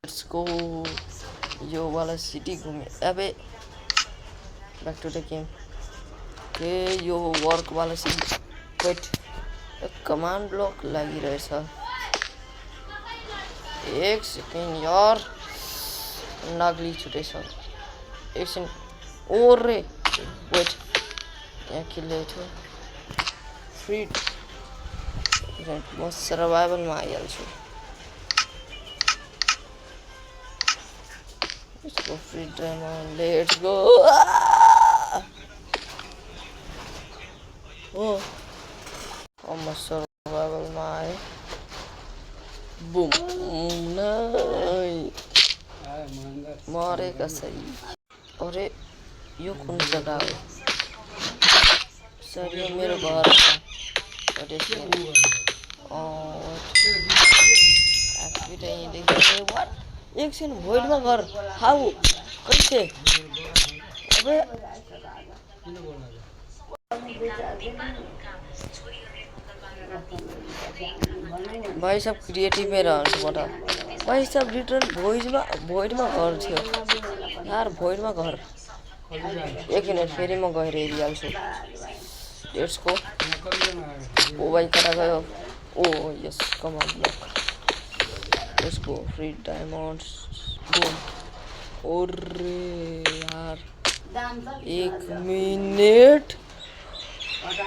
Let's go. यो वाला city घूमे अबे बैक टू द गेम के यो वर्क वाला सिटी वेट कमांड ब्लॉक लागिरहेछ एक सेकेन्ड यार नागली छुटेछ एकछिन ओरे वेट यहाँ किल्ले थियो फ्री म सर्भाइभलमा आइहाल्छु Let's go free diamond. Let's go. Oh, almost survival my boom. Nice. मारे का सही अरे यो कुन जगह हो सर ये मेरो घर अरे व्हाट एकछिन भोइडमा घर हाउ कैसे अबे भाइ सब क्रिएटिभ में रहन्छ बटा भाइ सब रिटर्न भोइडमा घर थियो यार भोइडमा घर एक मिनट फेरि म गएर हेरिहाल्छु लेट्स गो ओ भाइ कता गयो ओ yes come on block let's go free diamonds boom और यार एक मिनट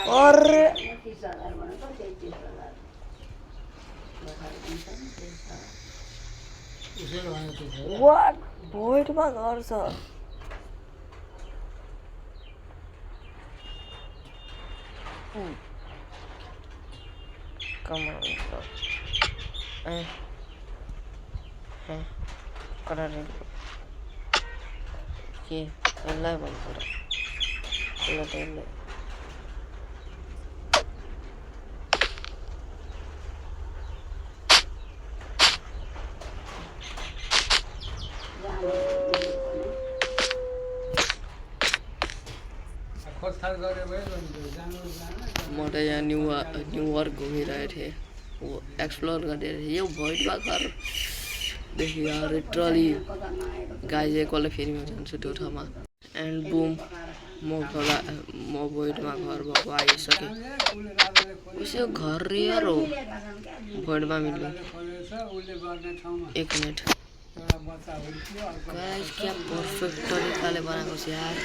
और व्हाट भोइड मा घर छ कम अन करा रे के यसलाई भन्नु पर्यो यसलाई म त यहाँ न्युयोर्क घुमिरहेको थिएँ एक्सप्लोर गरिरहेको थिएँ यो भोइडमा घरदेखि यहाँ लिटरली गाई कसले फेरि म जान्छु त्यो ठाउँमा एन्ड बुम म भोइडमा घर भएको आइसकेँ उसो घर रियर हो भोइडमा मिल्यो एक मिनट गाइस क्या पर्फेक्ट तरिकाले बनाएको छ यार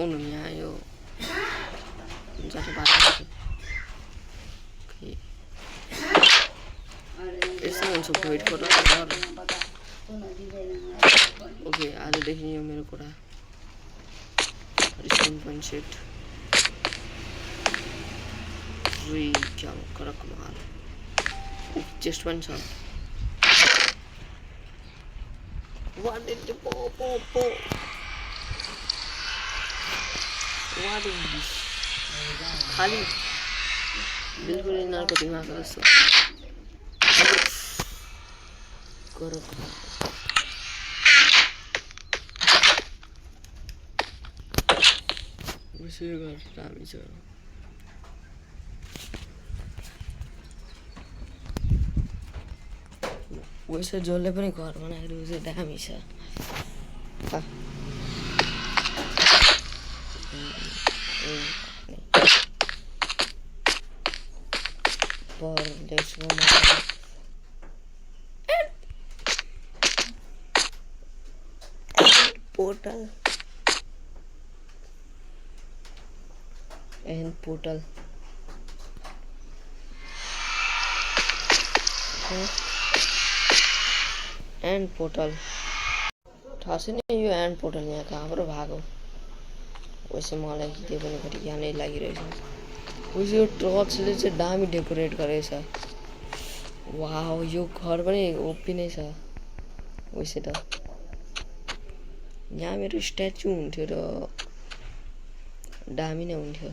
उन यहाँ यो जाने बाटो यस्तो हुन्छ भोइडको घर ओके आजदेखि यो मेरो कुरा रिस्पोन पोइन्ट सेट फ्री क्या कडक माल चेस्ट पनि छ What did the po? What is this? खाली बिल्कुल यिनीहरूको दिमाग जस्तो उसै घर दामी छ वैसे जसले पनि घर बनाएर उसै दामी छ पर let's go portal and portal and portal थाहा छैन यो एन्ड पोर्टल यहाँ कहाँबाट भएको वैसे मलाई त्यो पनि घरि यहाँनै लागिरहेछ वैसे यो टर्चले चाहिँ दामी डेकोरेट गरेछ वाउ यो घर पनि ओपी नै छ वैसे त यहाँ मेरो स्ट्याचु हुन्थ्यो र दामी नै हुन्थ्यो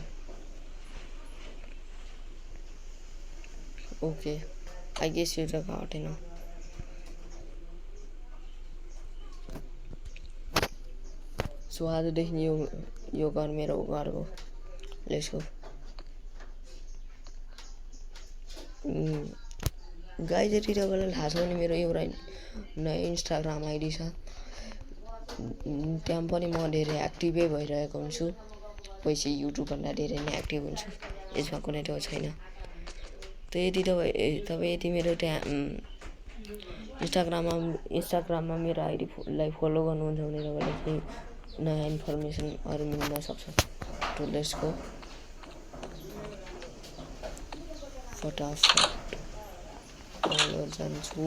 ओके आई गेस यो जग्गा हटेन सो आजदेखि यो घर मेरो घर हो लेट्स गो गाइज यति तपाईँलाई थाहा छ भने मेरो एउटा नयाँ इन्स्टाग्राम आइडी छ, त्यहाँ पनि म धेरै एक्टिभै भइरहेको हुन्छु। पैसा युट्युबभन्दा धेरै नै एक्टिभ हुन्छु, यसमा कुनै डर छैन। त यदि तपाईँ यति मेरो त्यहाँ इन्स्टाग्राममा मेरो आइडीलाई फलो गर्नुहुन्छ भने तपाईँलाई केही नयाँ इन्फर्मेसनहरू मिल्न सक्छ। तो लेट्स गो फटाफट जान्छु।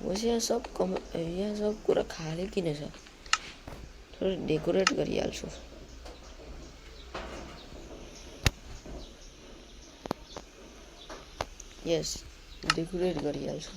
यहाँ सब कुरा खाली किन छ, थोरै डेकोरेट गरिहाल्छु। यस डेकोरेट गरिहाल्छु।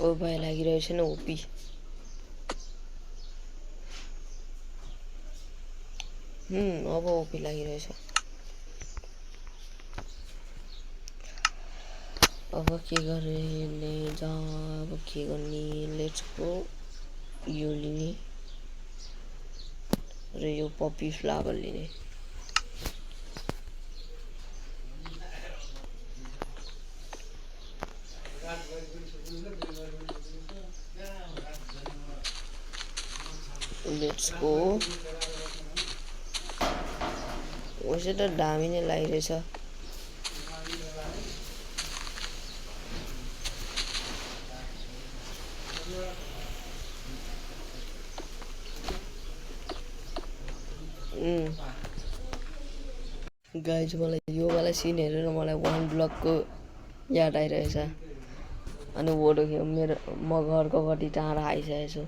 ओ भाइ लागिरहेछ न ओपी। अब ओपी लागिरहेछ। अब के गर्ने अब के गर्ने, लेट्स गो यो लिने र यो पपी फ्लावर लिने। Let's go. वैसे त दामी नै लागिरहेछ। गाइज मलाई यो वाला सिन हेरेर मलाई वान ब्लकको याद आइरहेछ। अनि फोटो मेरो म घरको कति टाढा आइसकेको छु।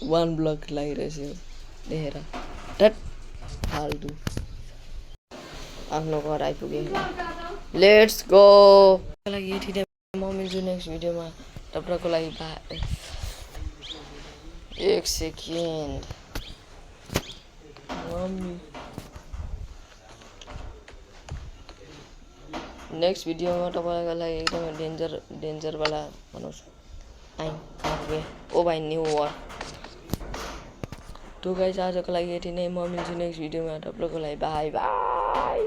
वान ब्लक लागिरहेछ देखेर। धत फाल्टु आफ्नो घर आइपुगे। Let's go. लागि यति नै म मिल्छु नेक्स्ट भिडियोमा। तपाईँको लागि बाई। एक सेकेन्ड। नेक्स्ट भिडियोमा तपाईँको लागि एकदमै डेन्जरवाला बनाउँछु। ओ भाइ न्यू वर। तो गाइस आजको लागि यति नै। म मिल्छु नेक्स्ट भिडियोमा। तपाईँको लागि बाई बाई।